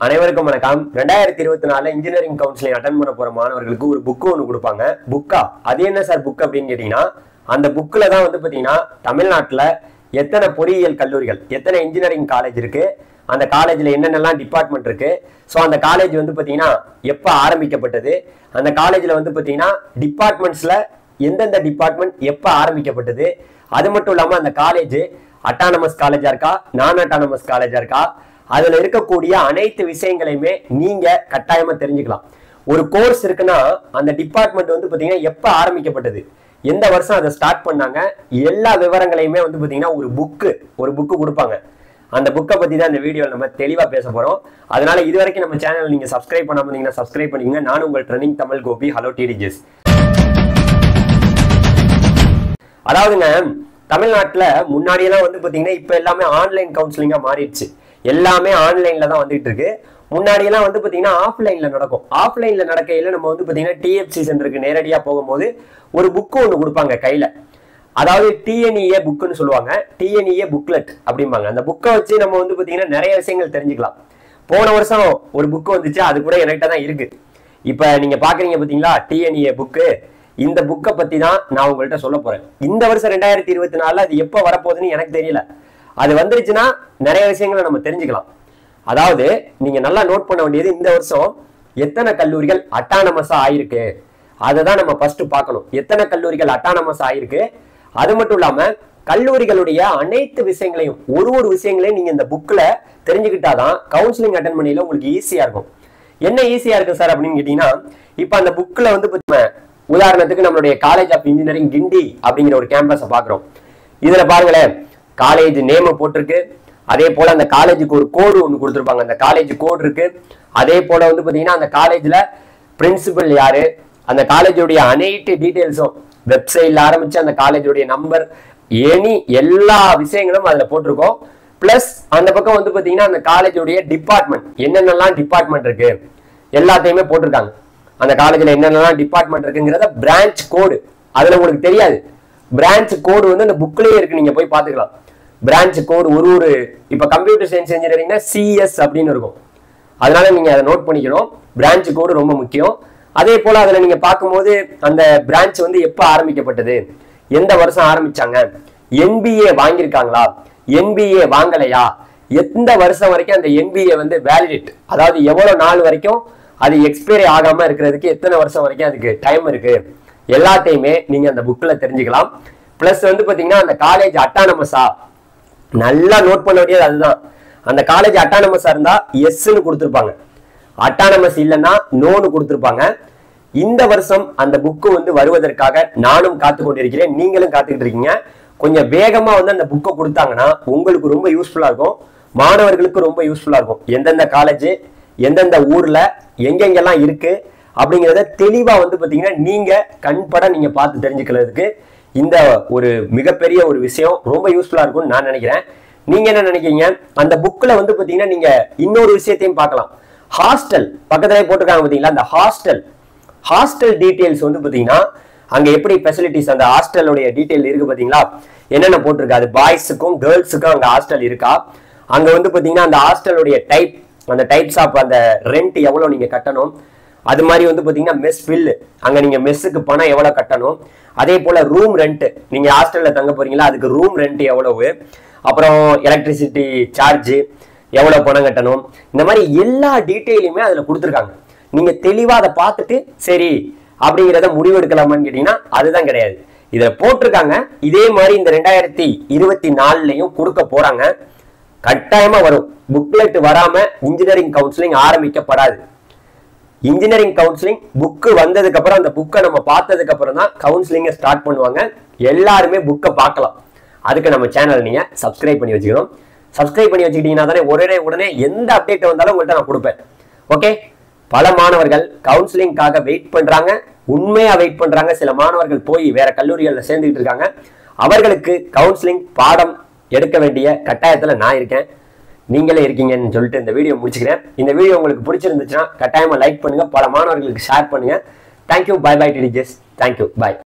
அனைவருக்கும் வணக்கம். 2024 engineering counselling attend பண்ண போற மாணவர்களுக்கு ஒரு புக் ஒன்று கொடுப்பாங்க. புக்கா அது என்ன சார் புக் அப்படின்னு கேட்டீங்கன்னா, அந்த புக்கில் தான் வந்து பார்த்தீங்கன்னா தமிழ்நாட்டில் எத்தனை பொறியியல் கல்லூரிகள், எத்தனை இன்ஜினியரிங் காலேஜ் இருக்கு, அந்த காலேஜில் என்னென்னலாம் டிபார்ட்மெண்ட் இருக்கு, ஸோ அந்த காலேஜ் வந்து பார்த்தீங்கன்னா எப்போ ஆரம்பிக்கப்பட்டது, அந்த காலேஜில் வந்து பார்த்தீங்கன்னா டிபார்ட்மெண்ட்ஸில் எந்தெந்த டிபார்ட்மெண்ட் எப்போ ஆரம்பிக்கப்பட்டது, அது மட்டும் இல்லாமல் அந்த காலேஜ் அட்டானமஸ் காலேஜா இருக்கா, நான் அட்டானமஸ் காலேஜா இருக்கா, அதுல இருக்கக்கூடிய அனைத்து விஷயங்களையுமே நீங்க கட்டாயமா தெரிஞ்சுக்கலாம். ஒரு கோர்ஸ் இருக்குன்னா அந்த டிபார்ட்மெண்ட் வந்து பாத்தீங்கன்னா எப்ப ஆரம்பிக்கப்பட்டது, எந்த வருஷம் அதை ஸ்டார்ட் பண்ணாங்க, எல்லா விவரங்களையுமே வந்து பாத்தீங்கன்னா ஒரு புக்கு கொடுப்பாங்க. அந்த புக்கை பத்தி தான் இந்த வீடியோவில் நம்ம தெளிவா பேச போறோம். அதனால இது வரைக்கும் நம்ம சேனல் நீங்க சப்ஸ்கிரைப் பண்ணாம இருந்தீங்கன்னா சப்ஸ்கிரைப் பண்ணிக்கங்க. நானும் உங்கள் ட்ரெண்டிங் தமிழ் கோபி. ஹலோ டிடிஜிஎஸ். அதாவதுங்க, தமிழ்நாட்டில் முன்னாடியெல்லாம் வந்து பாத்தீங்கன்னா இப்ப எல்லாமே ஆன்லைன் கவுன்சிலிங்கா மாறிடுச்சு. எல்லாமே ஆன்லைன்ல தான் வந்துட்டு இருக்கு. முன்னாடியெல்லாம் வந்து பாத்தீங்கன்னா ஆஃப்லைன்ல நடக்கும். ஆஃப்லைன்ல நடக்கையில நம்ம வந்து பாத்தீங்கன்னா டிஎஃப்சி சென்டருக்கு நேரடியா போகும்போது ஒரு புக்கு ஒன்று கொடுப்பாங்க கையில. அதாவது டிஎன்இஏ புக்குன்னு சொல்லுவாங்க, டிஎன்இஏ புக்லெட் அப்படிம்பாங்க. அந்த புக்கை வச்சு நம்ம வந்து பாத்தீங்கன்னா நிறைய விஷயங்கள் தெரிஞ்சுக்கலாம். போன வருஷம் ஒரு புக்கு வந்துச்சு, அது கூட என்கிட்ட தான் இருக்கு. இப்ப நீங்க பாக்குறீங்க பாத்தீங்களா டிஎன்இஏ புக்கு, இந்த புக்கை பத்தி தான் நான் உங்கள்கிட்ட சொல்ல போறேன். இந்த வருஷம் 2024 அது எப்போ வரப்போகுதுன்னு எனக்கு தெரியல. அது வந்துருச்சுன்னா நிறைய விஷயங்களை நம்ம தெரிஞ்சுக்கலாம். அதாவது நீங்க நல்லா நோட் பண்ண வேண்டியது, இந்த வருஷம் எத்தனை கல்லூரிகள் அட்டானமஸா ஆயிருக்கு, அதை தான் நம்ம ஃபர்ஸ்ட் பார்க்கணும். எத்தனை கல்லூரிகள் அட்டானமஸ் ஆயிருக்கு, அது மட்டும் இல்லாம கல்லூரிகளுடைய அனைத்து விஷயங்களையும் ஒரு விஷயங்களையும் நீங்க இந்த புக்ல தெரிஞ்சுக்கிட்டாதான் கவுன்சிலிங் அட்டன் பண்ணல உங்களுக்கு ஈஸியா இருக்கும். என்ன ஈஸியா இருக்கு சார் அப்படின்னு கேட்டீங்கன்னா, இப்ப அந்த புக்ல வந்து உதாரணத்துக்கு நம்மளுடைய காலேஜ் ஆஃப் இன்ஜினியரிங் கிண்டி அப்படிங்கிற ஒரு கேம்பஸை பாக்குறோம். இதுல பாருங்களேன், காலேஜ் நேம் போட்டிருக்கு, அதே போல அந்த காலேஜுக்கு ஒரு கோடு ஒன்று கொடுத்துருப்பாங்க, அந்த காலேஜ் கோடு இருக்கு. அதே போல வந்து பாத்தீங்கன்னா அந்த காலேஜ்ல பிரின்சிபல் யாரு, அந்த காலேஜுடைய அனைத்து டீடைல்ஸும் வெப்சைட்ல ஆரம்பிச்சு அந்த காலேஜுடைய நம்பர், எல்லா விஷயங்களும் அதுல போட்டிருக்கோம். பிளஸ் அந்த பக்கம் வந்து பாத்தீங்கன்னா அந்த காலேஜுடைய டிபார்ட்மெண்ட், என்னென்னலாம் டிபார்ட்மெண்ட் இருக்கு எல்லாத்தையுமே போட்டிருக்காங்க. அந்த காலேஜ்ல என்னென்னலாம் டிபார்ட்மெண்ட் இருக்குங்கிறத பிரான்ச் கோடு அதுல உங்களுக்கு தெரியாது. பிரான்ச் கோடு வந்து அந்த புக்லயே இருக்கு, நீங்க போய் பாத்துக்கலாம். பிரான்ச் கோடு ஒரு இப்ப கம்ப்யூட்டர் சயின்ஸ் இன்ஜினியரிங்னா சிஎஸ் அப்படின்னு இருக்கும். அதனால நீங்க அதை நோட் பண்ணிக்கணும். பிரான்ச் கோடு ரொம்ப முக்கியம். அதே போல அதுல நீங்க பார்க்கும்போது அந்த பிரான்ச் வந்து எப்ப ஆரம்பிக்கப்பட்டது, எந்த வருஷம் ஆரம்பிச்சாங்க, என்பிஏ வாங்கியிருக்காங்களா, என்பிஏ வாங்கலையா, எந்த வருஷம் வரைக்கும் அந்த என்பிஏ வந்து வேலிடிட், அதாவது எவ்வளவு நாள் வரைக்கும் அது எக்ஸ்பைரி ஆகாம இருக்கிறதுக்கு எத்தனை வருஷம் வரைக்கும் அதுக்கு டைம் இருக்கு, எல்லாத்தையுமே நீங்க அந்த புக்ல தெரிஞ்சுக்கலாம். பிளஸ் வந்து பாத்தீங்கன்னா அந்த காலேஜ் அட்டானமஸா, நல்லா நோட் பண்ண வேண்டியது அதுதான். அந்த காலேஜ் அட்டானமஸா இருந்தா எஸ்ன்னு கொடுத்துருப்பாங்க, அட்டானமஸ் இல்லைன்னா நோன்னு கொடுத்துருப்பாங்க. இந்த வருஷம் அந்த புக்கு வந்து வருவதற்காக நானும் காத்து கொண்டிருக்கிறேன், நீங்களும் காத்துக்கிட்டு இருக்கீங்க. கொஞ்சம் வேகமா வந்து அந்த புக்கை கொடுத்தாங்கன்னா உங்களுக்கு ரொம்ப யூஸ்ஃபுல்லா இருக்கும், மாணவர்களுக்கு ரொம்ப யூஸ்ஃபுல்லா இருக்கும். எந்தெந்த காலேஜ் எந்தெந்த ஊர்ல எங்கெங்கெல்லாம் இருக்கு அப்படிங்கிறத தெளிவா வந்து பாத்தீங்கன்னா நீங்க கண்பட நீங்க பார்த்து தெரிஞ்சுக்கிறதுக்கு இந்த ஒரு மிகப்பெரிய ஒரு விஷயம் ரொம்ப யூஸ்ஃபுல்லா இருக்கும்னு நான் நினைக்கிறேன். நீங்க என்ன நினைக்கிறீங்க? அந்த புக்ல வந்து பாத்தீங்கன்னா நீங்க இன்னொரு விஷயத்தையும் பார்க்கலாம். ஹாஸ்டல் பக்கத்துல போட்டிருக்காங்க பாத்தீங்களா, அந்த ஹாஸ்டல் டீடைல்ஸ் வந்து பாத்தீங்கன்னா அங்க எப்படி ஃபெசிலிட்டிஸ், அந்த ஹாஸ்டலுடைய டீடைல் இருக்கு பாத்தீங்களா, என்னென்ன போட்டிருக்கு, அது பாய்ஸுக்கும் கேர்ள்ஸுக்கும் அங்க ஹாஸ்டல் இருக்கா, அங்க வந்து பாத்தீங்கன்னா அந்த ஹாஸ்டலுடைய டைப், அந்த டைப்ஸ் ஆஃப் அந்த ரெண்ட் எவ்வளவு நீங்க கட்டணும், அது மாதிரி வந்து பாத்தீங்கன்னா மெஸ் பில், அங்க நீங்க மெஸ்ஸுக்கு பணம் எவ்வளவு கட்டணும், அதே போல ரூம் ரெண்ட், நீங்க ஹாஸ்டல்ல தங்க போறீங்களா அதுக்கு ரூம் ரெண்ட் எவ்வளவு, அப்புறம் எலக்ட்ரிசிட்டி சார்ஜ் எவ்வளவு பணம் கட்டணும், இந்த மாதிரி எல்லா டீட்டெயிலுமே அதுல கொடுத்துருக்காங்க. நீங்க தெளிவா அதை பார்த்துட்டு சரி அப்படிங்கிறத முடிவு எடுக்கலாமான்னு கேட்டீங்கன்னா அதுதான் கிடையாது. இதை போட்டிருக்காங்க. இதே மாதிரி இந்த 2024 கொடுக்க போறாங்க. கட்டாயமா வரும். புக்லெட் வராம இன்ஜினியரிங் கவுன்சிலிங் ஆரம்பிக்கப்படாது. இன்ஜினியரிங் கவுன்சிலிங் புக்கு வந்ததுக்கு அப்புறம், அந்த புக்கை நம்ம பார்த்ததுக்கு அப்புறம் தான் கவுன்சிலிங்கை ஸ்டார்ட் பண்ணுவாங்க. எல்லாருமே புக்கை பார்க்கலாம். அதுக்கு நம்ம சேனல் நீங்க சப்ஸ்கிரைப் பண்ணி வச்சுக்கணும். சப்ஸ்கிரைப் பண்ணி வச்சுக்கிட்டீங்கன்னா தானே உடனே எந்த அப்டேட் வந்தாலும் உங்கள்கிட்ட நான் கொடுப்பேன். ஓகே, பல மாணவர்கள் கவுன்சிலிங்காக வெயிட் பண்றாங்க, உண்மையா வெயிட் பண்றாங்க. சில மாணவர்கள் போய் வேற கல்லூரிகள்ல சேர்ந்துக்கிட்டு இருக்காங்க. அவர்களுக்கு கவுன்சிலிங் பாடம் எடுக்க வேண்டிய கட்டாயத்துல நான் இருக்கேன், நீங்களே இருக்கீங்கன்னு சொல்லிட்டு இந்த வீடியோ முடிச்சுக்கிறேன். இந்த வீடியோ உங்களுக்கு பிடிச்சிருந்துச்சுன்னா கட்டாயமா லைக் பண்ணுங்க, பல மாணவர்களுக்கு ஷேர் பண்ணுங்க. Thank you, bye bye DDGS. Thank you, by.